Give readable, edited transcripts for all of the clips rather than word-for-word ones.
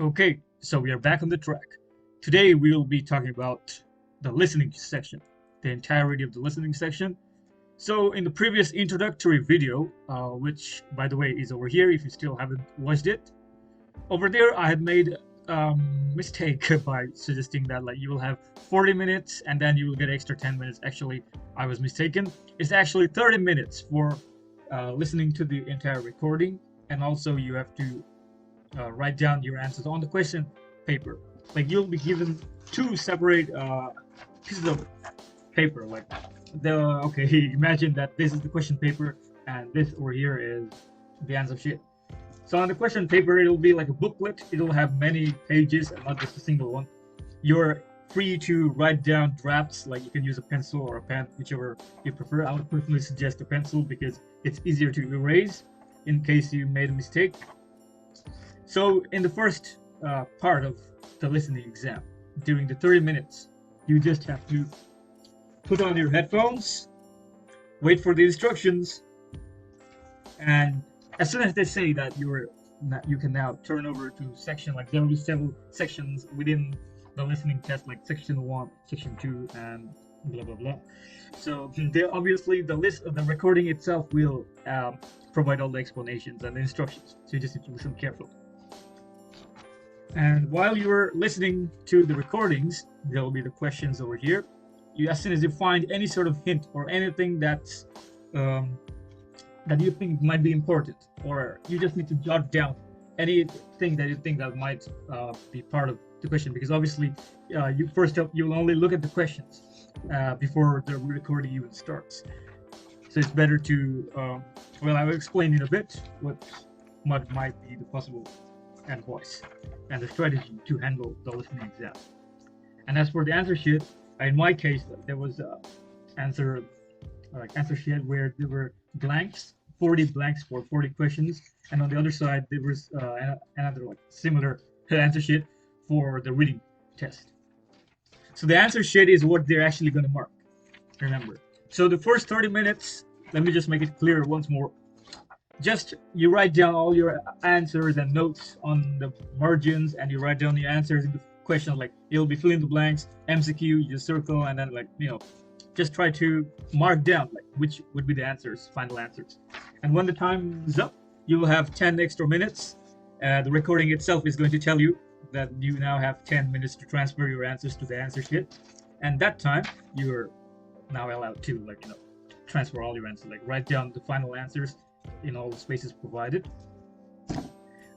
Okay, so we are back on the track. Today we will be talking about the listening section, the entirety of the listening section. So in the previous introductory video, which by the way is over here if you still haven't watched it, over there I had made mistake by suggesting that like you will have 40 minutes and then you will get extra 10 minutes. Actually, I was mistaken. It's actually 30 minutes for listening to the entire recording, and also you have to write down your answers on the question paper. Like you'll be given two separate pieces of paper. Like the okay, imagine that this is the question paper and this over here is the answer sheet. So on the question paper, it'll be like a booklet. It'll have many pages and not just a single one. You're free to write down drafts. Like you can use a pencil or a pen, whichever you prefer. I would personally suggest a pencil because it's easier to erase in case you made a mistake. So in the first part of the listening exam, during the 30 minutes, you just have to put on your headphones, wait for the instructions, and as soon as they say that you can now turn over to section, like there will be several sections within the listening test, like section 1, section 2, and blah blah blah. So there obviously the list of the recording itself will provide all the explanations and the instructions, so you just need to listen carefully. And while you're listening to the recordings, there will be the questions over here. As soon as you find any sort of hint or anything that's that you think might be important, or you just need to jot down anything that you think that might be part of the question, because obviously you first up you'll only look at the questions before the recording even starts. So it's better to well, I will explain in a bit what might be the possible advice and the strategy to handle the listening exam. And as for the answer sheet, in my case, there was answer sheet where there were blanks, 40 blanks for 40 questions, and on the other side there was another like similar answer sheet for the reading test. So the answer sheet is what they're actually going to mark. Remember. So the first 30 minutes, let me just make it clear once more. Just you write down all your answers and notes on the margins, and you write down the answers in the questions. Like you'll be filling the blanks, MCQ, you just circle, and then just try to mark down like which would be the answers, final answers. And when the time is up, you will have 10 extra minutes. The recording itself is going to tell you that you now have 10 minutes to transfer your answers to the answer sheet, and that time you're now allowed to transfer all your answers, like write down the final answers in all the spaces provided.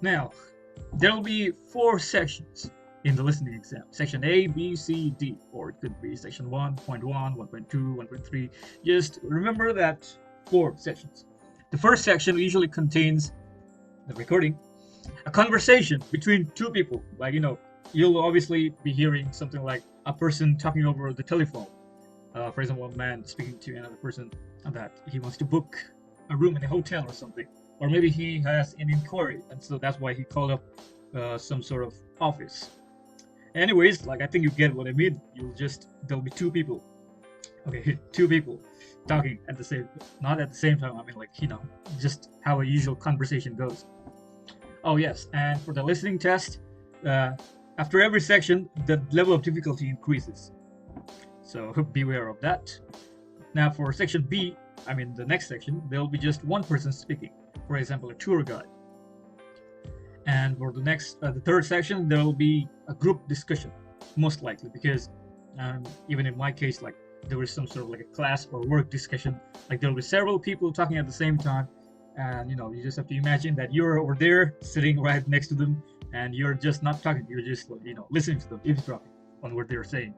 Now, there will be 4 sections in the listening exam. Section A, B, C, D, or it could be section 1.1, 1.2, 1.3. Just remember that 4 sections. The first section usually contains the recording, a conversation between 2 people. Like, you'll obviously be hearing something like a person talking over the telephone. For example, a man speaking to another person that he wants to book a room in a hotel or something, or maybe he has an inquiry, and so that's why he called up some sort of office. Anyways, like I think you get what I mean. There'll be 2 people, okay, 2 people talking at the same, not at the same time. I mean, like just how a usual conversation goes. Oh yes, and for the listening test, after every section, the level of difficulty increases. So beware of that. Now for section B, I mean the next section, there will be just one person speaking. For example, a tour guide. And for the third section, there will be a group discussion, most likely, because even in my case, like there was some sort of like a class or work discussion. Like there will be several people talking at the same time, and you just have to imagine that you're over there sitting right next to them, and you're just not talking. You're just listening to them, eavesdropping on what they're saying.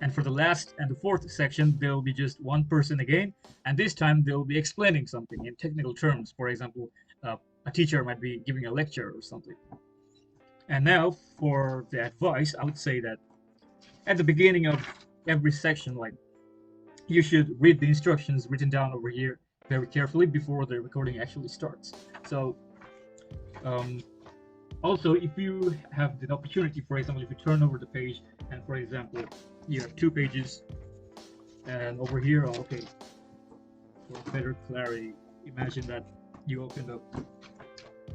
And for the last and the fourth section, there will be just one person again, and this time they will be explaining something in technical terms. For example, a teacher might be giving a lecture or something. And now for the advice, I would say that at the beginning of every section, like you should read the instructions written down over here very carefully before the recording actually starts. So also, if you have the opportunity, for example, if you turn over the page and, for example, you have 2 pages, and over here, okay, for better clarity, imagine that you opened up,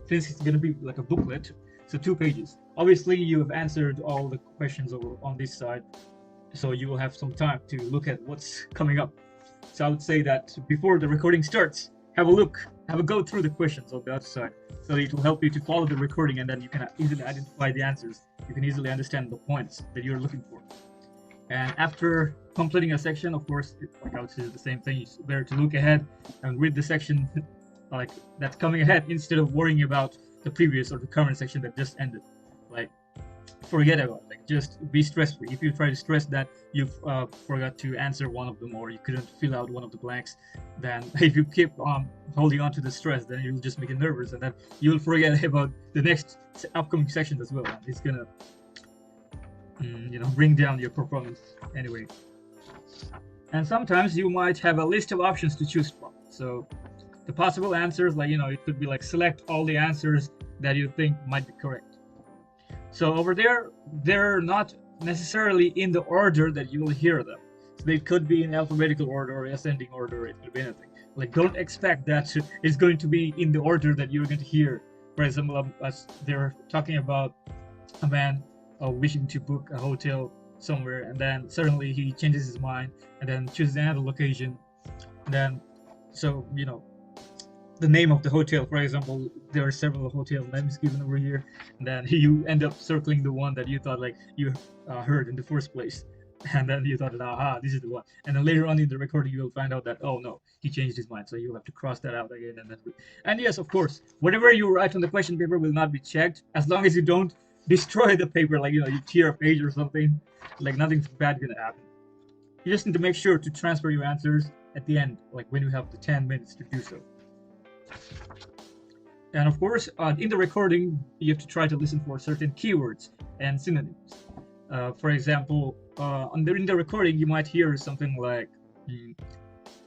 since it's going to be like a booklet, So 2 pages. Obviously, you have answered all the questions over on this side, so you will have some time to look at what's coming up. So I would say that before the recording starts, have a go through the questions on the other side, so it will help you to follow the recording, and then you can easily identify the answers. You can easily understand the points that you're looking for. And after completing a section, of course, like I would say the same thing. It's better to look ahead and read the section like that's coming ahead instead of worrying about the previous or the current section that just ended. Like, forget about it. Like, just be stress-free. If you try to stress that you've forgot to answer one of them or you couldn't fill out one of the blanks, then if you keep holding on to the stress, then you'll just make it nervous, and then you'll forget about the next upcoming section as well. And it's gonna bring down your performance anyway. And sometimes you might have a list of options to choose from. So the possible answers, like, it could be like select all the answers that you think might be correct. So over there, they're not necessarily in the order that you will hear them. So they could be in alphabetical order or ascending order. It could be anything. Like, don't expect that it's going to be in the order that you're going to hear. For example, they're talking about a man wishing to book a hotel somewhere, and then suddenly he changes his mind and then chooses another location, and then the name of the hotel, for example, there are several hotel names given over here, and then you end up circling the one that you thought like you heard in the first place, and then you thought, aha, this is the one, and then later on in the recording you will find out that, oh no, he changed his mind, so you'll have to cross that out again. And yes, of course, whatever you write on the question paper will not be checked as long as you don't destroy the paper, like you tear a page or something. Like, nothing bad gonna happen. You just need to make sure to transfer your answers at the end, like when you have the 10 minutes to do so. And of course, in the recording, you have to try to listen for certain keywords and synonyms. For example, in the recording, you might hear something like,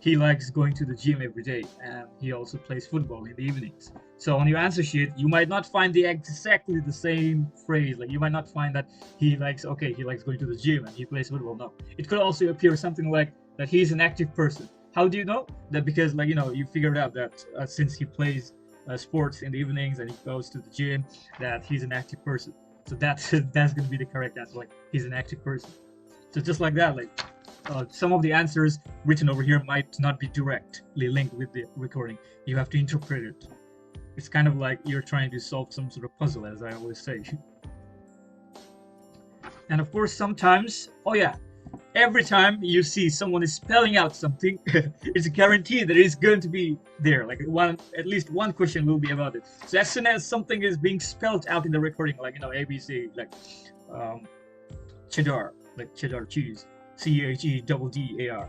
he likes going to the gym every day, and he also plays football in the evenings. So on your answer sheet, you might not find exactly the same phrase. Like, you might not find that he likes going to the gym and he plays football. No, it could also appear something like that he's an active person. How do you know that? Because you figured out that since he plays sports in the evenings and he goes to the gym, that he's an active person. So that's going to be the correct answer. Like, he's an active person. So just like that, like, some of the answers written over here might not be directly linked with the recording. You have to interpret it. It's kind of like you're trying to solve some sort of puzzle, as I always say. And of course, sometimes, every time you see someone is spelling out something, it's a guarantee that it's going to be there. Like, at least one question will be about it. So as soon as something is being spelled out in the recording, like, ABC, like cheddar, like cheddar cheese, CHEDDAR.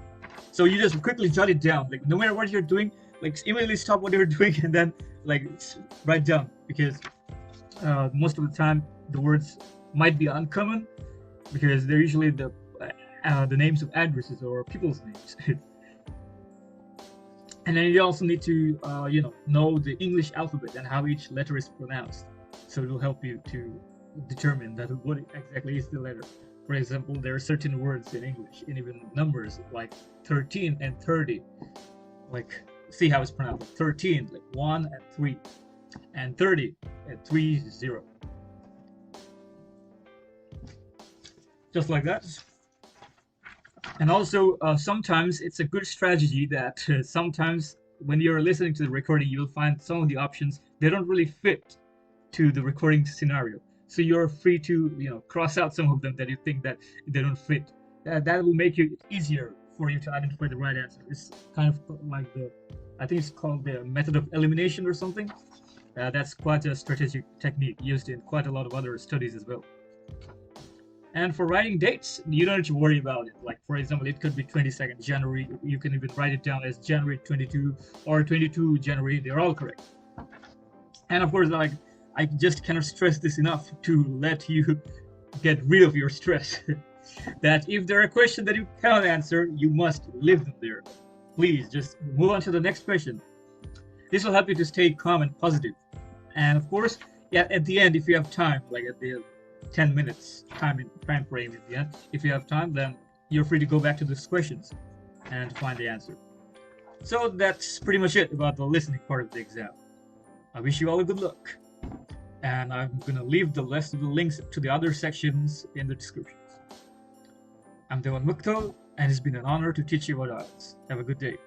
So you just quickly jot it down. Like, no matter what you're doing, like, immediately stop what you're doing and then like write down, because most of the time the words might be uncommon because they're usually the names of addresses or people's names. And then you also need to know the English alphabet and how each letter is pronounced, so it will help you to determine that what exactly is the letter. For example, there are certain words in English, and even numbers, like 13 and 30. Like, see how it's pronounced. 13, like 1 and 3, and 30 and 3, 0. Just like that. And also, sometimes it's a good strategy that sometimes when you're listening to the recording, you'll find some of the options, they don't really fit to the recording scenario. So you're free to, cross out some of them that you think that they don't fit. That will make it easier for you to identify the right answer. It's kind of like I think it's called the method of elimination or something. That's quite a strategic technique used in quite a lot of other studies as well. And for writing dates, you don't have to worry about it. Like, for example, it could be 22nd January. You can even write it down as January 22 or 22 January. They're all correct. And of course, like, I just cannot stress this enough to let you get rid of your stress. That if there are questions that you cannot answer, you must leave them there. Please just move on to the next question. This will help you to stay calm and positive. And of course, at the end, if you have time, like at the 10 minutes time frame at the end, if you have time, then you're free to go back to these questions and find the answer. So that's pretty much it about the listening part of the exam. I wish you all a good luck. and I'm going to leave the rest of the links to the other sections in the descriptions. I'm Dewan Mukto, and it's been an honor to teach you about IELTS. Have a good day.